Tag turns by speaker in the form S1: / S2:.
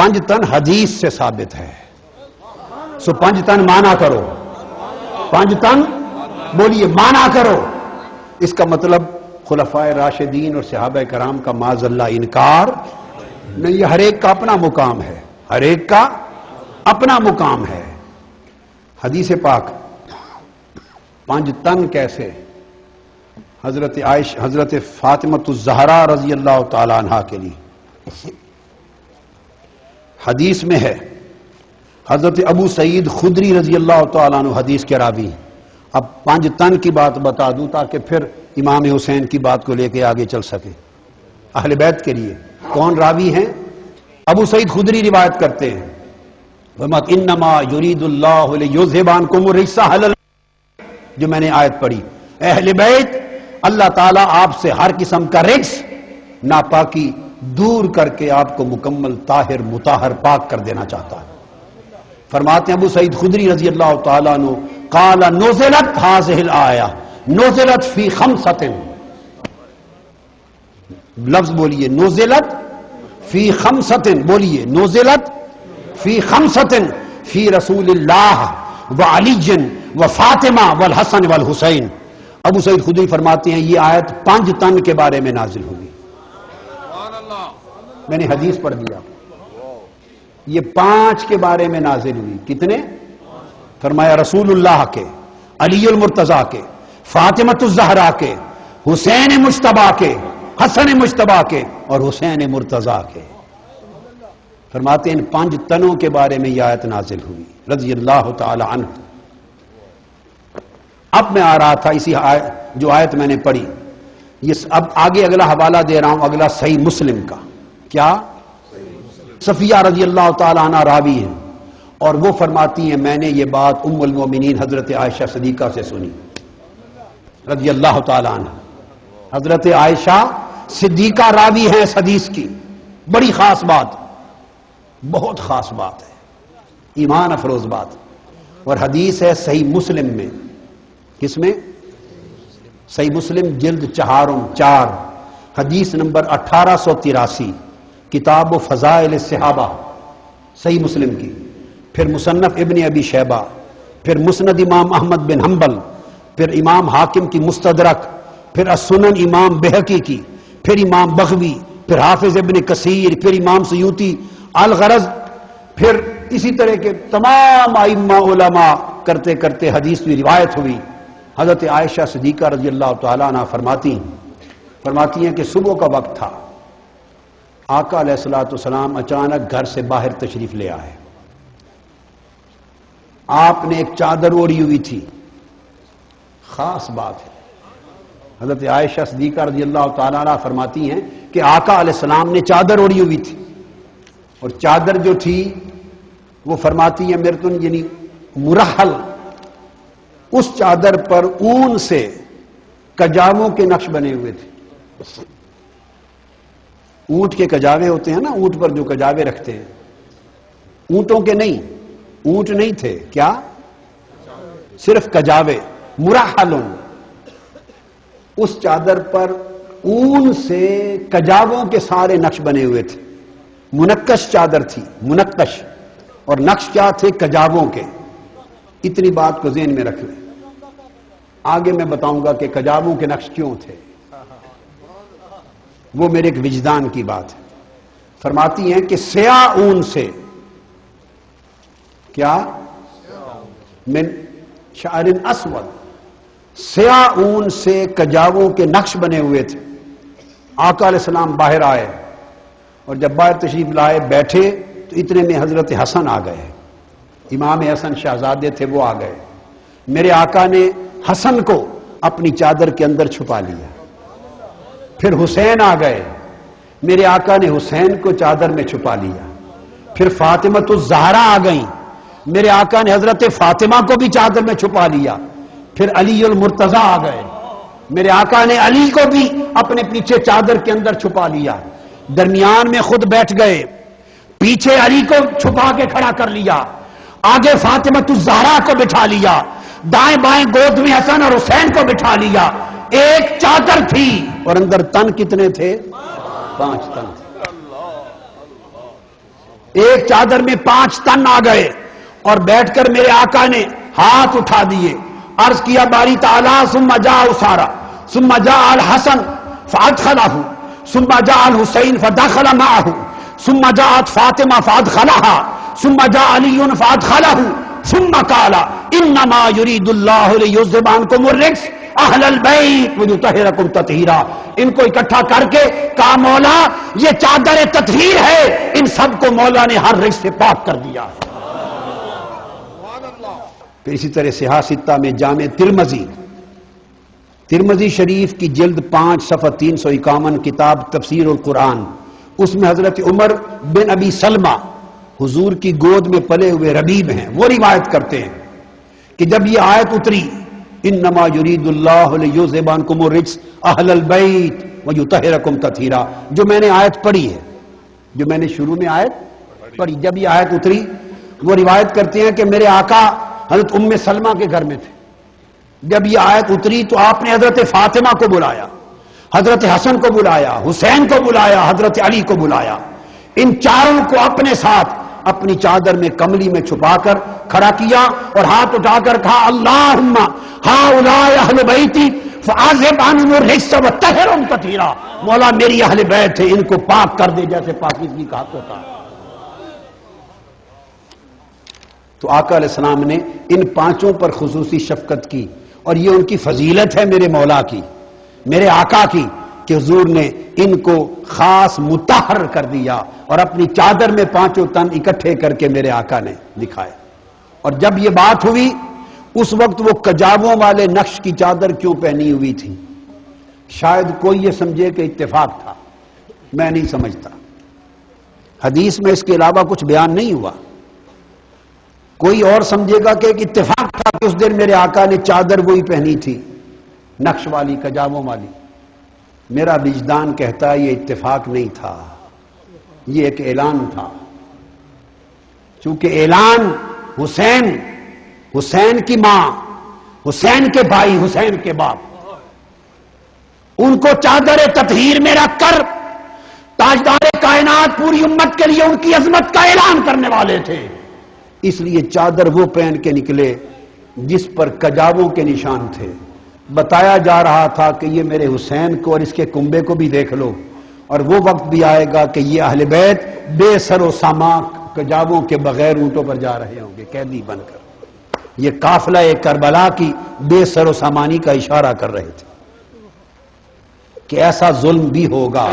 S1: پنج تن حدیث سے ثابت ہے. سو پنج تن مانا کرو, پنج تن بولیے مانا کرو. اس کا مطلب خلفائے راشدین اور صحابہ کرام کا معاذ اللہ انکار نہیں. یہ ہر ایک کا اپنا مقام ہے, ہر ایک کا اپنا مقام ہے. حدیث پاک پنج تن کیسے؟ حضرت فاطمۃ الزہرا رضی اللہ تعالی عنہا کے لیے حدیث میں ہے. حضرت ابو سعید خدری رضی اللہ تعالیٰ عنہ حدیث کے راوی. اب پنج تن کی بات بتا دوں تاکہ پھر امام حسین کی بات کو لے کے آگے چل سکے. اہل بیت کے لیے کون راوی ہیں؟ ابو سعید خدری روایت کرتے ہیں انما یرید اللہ لیذھب عنکم الرجس اہل البیت, جو میں نے آیت پڑھی, اہل بیت اللہ تعالیٰ آپ سے ہر قسم کا رجس ناپاکی دور کر کے آپ کو مکمل طاہر مطہر پاک کر دینا چاہتا ہے. فرماتے ہیں ابو سعید خدری رضی اللہ تعالیٰ عنہ قال نزلت هذه الآیہ نزلت فی خمسۃ, لفظ بولیے نزلت فی خمسۃ, بولیے نزلت فی خمسۃ فی رسول اللہ وعلی وفاطمہ والحسن والحسین. ابو سعید خدری فرماتے ہیں یہ آیت پنج تن کے بارے میں نازل ہوئی. میں نے حدیث پڑھ دیا, یہ پانچ کے بارے میں نازل ہوئی. کتنے؟ فرمایا رسول اللہ کے, علی المرتضیٰ کے, فاطمۃ الزہرا کے, حسین مجتبیٰ کے, حسن مجتبیٰ کے اور حسین مرتضیٰ کے. فرماتے ہیں ان پانچ تنوں کے بارے میں یہ آیت نازل ہوئی رضی اللہ تعالی عنہ. اب میں آ رہا تھا اسی جو آیت میں نے پڑھی, یہ اب آگے اگلا حوالہ دے رہا ہوں, اگلا صحیح مسلم کا. کیا؟ صفیہ رضی اللہ تعالی عنہ راوی ہیں اور وہ فرماتی ہیں میں نے یہ بات ام المومنین حضرت عائشہ صدیقہ سے سنی رضی اللہ تعالی عنہ. حضرت عائشہ صدیقہ راوی ہیں اس حدیث کی. بڑی خاص بات, بہت خاص بات ہے, ایمان افروز بات. اور حدیث ہے صحیح مسلم میں. کس میں؟ صحیح مسلم جلد 4 حدیث نمبر 1883, کتاب و فضائل الصحابہ صحیح مسلم کی. پھر مصنف ابن ابی شیبہ, پھر مسند امام احمد بن حنبل, پھر امام حاکم کی مستدرک, پھر السنن امام بہقی کی, پھر امام بغوی, پھر حافظ ابن کثیر, پھر امام سیوطی. الغرض پھر اسی طرح کے تمام ائمہ علماء کرتے کرتے حدیث کی روایت ہوئی. حضرت عائشہ صدیقہ رضی اللہ تعالیٰ عنہ فرماتی ہیں کہ صبح کا وقت تھا, آقا علیہ الصلوۃ والسلام اچانک گھر سے باہر تشریف لے آئے. آپ نے ایک چادر اوڑھی ہوئی تھی. خاص بات ہے, حضرت عائشہ صدیقہ رضی اللہ تعالیٰ عنہ فرماتی ہیں کہ آقا علیہ السلام نے چادر اوڑھی ہوئی تھی, اور چادر جو تھی وہ فرماتی ہیں میرے تو یعنی مرحل, اس چادر پر اون سے کجاووں کے نقش بنے ہوئے تھے. اونٹ کے کجاوے ہوتے ہیں نا, اونٹ پر جو کجاوے رکھتے ہیں, اونٹوں کے نہیں, اونٹ نہیں تھے. کیا؟ صرف کجاوے. مرحل, اس چادر پر اون سے کجاووں کے سارے نقش بنے ہوئے تھے. منقش چادر تھی, منقش, اور نقش کیا تھے؟ کجاووں کے. اتنی بات کو ذہن میں رکھ لیں, آگے میں بتاؤں گا کہ کجاووں کے نقش کیوں تھے, وہ میرے ایک وجدان کی بات ہے. فرماتی ہیں کہ سیاہ اون سے, کیا؟ من شعر اسود, سیاہ اون سے کجاووں کے نقش بنے ہوئے تھے. آقا علیہ السلام باہر آئے, اور جب باہر تشریف لائے بیٹھے تو اتنے میں حضرت حسن آ گئے. امام حسن شہزادے تھے, وہ آ گئے. میرے آقا نے حسن کو اپنی چادر کے اندر چھپا لیا. پھر حسین آ گئے, میرے آقا نے حسین کو چادر میں چھپا لیا. پھر فاطمۃ الزہرا آ گئیں, میرے آقا نے حضرت فاطمہ کو بھی چادر میں چھپا لیا. پھر علی المرتضیٰ آ گئے, میرے آقا نے علی کو بھی اپنے پیچھے چادر کے اندر چھپا لیا. درمیان میں خود بیٹھ گئے, پیچھے علی کو چھپا کے کھڑا کر لیا, آگے فاطمۃ الزہرا کو بٹھا لیا, دائیں بائیں گود میں حسن اور حسین کو بٹھا لیا. ایک چادر تھی اور اندر تن کتنے تھے؟ 5 تن. ایک چادر میں 5 تن آ گئے اور بیٹھ کر میرے آقا نے ہاتھ اٹھا دیے، عرض کیا باری تعالیٰ ثم جاء اسارا ثم جاء الحسن فادخلہ ثم جاء الحسین فدخل معه ثم جاءت فاطمہ فادخلها ثم جاء علی فادخلہ ثم قال انما يريد الله ليذهب عنكم الرجس اہل البیت ویطہرکم تطہیرا۔ ان کو اکٹھا کر کے کہا مولا یہ چادر تطہیر ہے، ان سب کو مولا نے ہر رجس سے پاک کر دیا ہے۔ پھر اسی طرح صحاح ستہ میں جامع ترمذی شریف کی جلد 5 صفحہ 351 کتاب تفسیر القرآن، اس میں حضرت عمر بن ابی سلمہ حضور کی گود میں پلے ہوئے ربیب ہیں، وہ روایت کرتے ہیں کہ جب یہ آیت اتری انما یرید اللہ لیذھب عنکم الرجس اہل البیت ویطہرکم تطہیرا، جو میں نے آیت پڑھی ہے، جو میں نے شروع میں آیت پڑھی، جب یہ آیت اتری وہ روایت کرتے ہیں کہ میرے آقا حضرت ام سلمہ کے گھر میں تھے، جب یہ آیت اتری تو آپ نے حضرت فاطمہ کو بلایا، حضرت حسن کو بلایا، حسین کو بلایا، حضرت علی کو بلایا، ان چاروں کو اپنے ساتھ اپنی چادر میں کملی میں چھپا کر کھڑا کیا اور ہاتھ اٹھا کر کہا اللہم ہؤلاء اہل بیتی فاذھب عنہم الرجس وطہرھم تطہیرا، مولا میری اہل بیت ہے ان کو پاک کر دے جیسے پاکیزگی کا حق ہوتا ہے۔ تو آقا علیہ السلام نے ان 5 پر خصوصی شفقت کی، اور یہ ان کی فضیلت ہے میرے مولا کی، میرے آقا کی، کہ حضور نے ان کو خاص مطہر کر دیا اور اپنی چادر میں 5 تن اکٹھے کر کے میرے آقا نے دکھائے۔ اور جب یہ بات ہوئی اس وقت وہ کجاووں والے نقش کی چادر کیوں پہنی ہوئی تھی؟ شاید کوئی یہ سمجھے کہ اتفاق تھا، میں نہیں سمجھتا، حدیث میں اس کے علاوہ کچھ بیان نہیں ہوا۔ کوئی اور سمجھے گا کہ ایک اتفاق تھا کہ اس دن میرے آقا نے چادر وہی پہنی تھی، نقش والی، کجاووں والی۔ میرا وجدان کہتا ہے یہ اتفاق نہیں تھا، یہ ایک اعلان تھا، چونکہ اعلان حسین کی ماں، حسین کے بھائی، حسین کے باپ، ان کو چادر تطہیر میں رکھ کر تاجدار کائنات پوری امت کے لیے ان کی عظمت کا اعلان کرنے والے تھے، اس لیے چادر وہ پہن کے نکلے جس پر کجاووں کے نشان تھے۔ بتایا جا رہا تھا کہ یہ میرے حسین کو اور اس کے کنبے کو بھی دیکھ لو، اور وہ وقت بھی آئے گا کہ یہ اہل بیت بے سر و سامان کجاووں کے بغیر اونٹوں پر جا رہے ہوں گے قیدی بن کر۔ یہ قافلہ کربلا کی بے سر و سامانی کا اشارہ کر رہے تھے کہ ایسا ظلم بھی ہوگا۔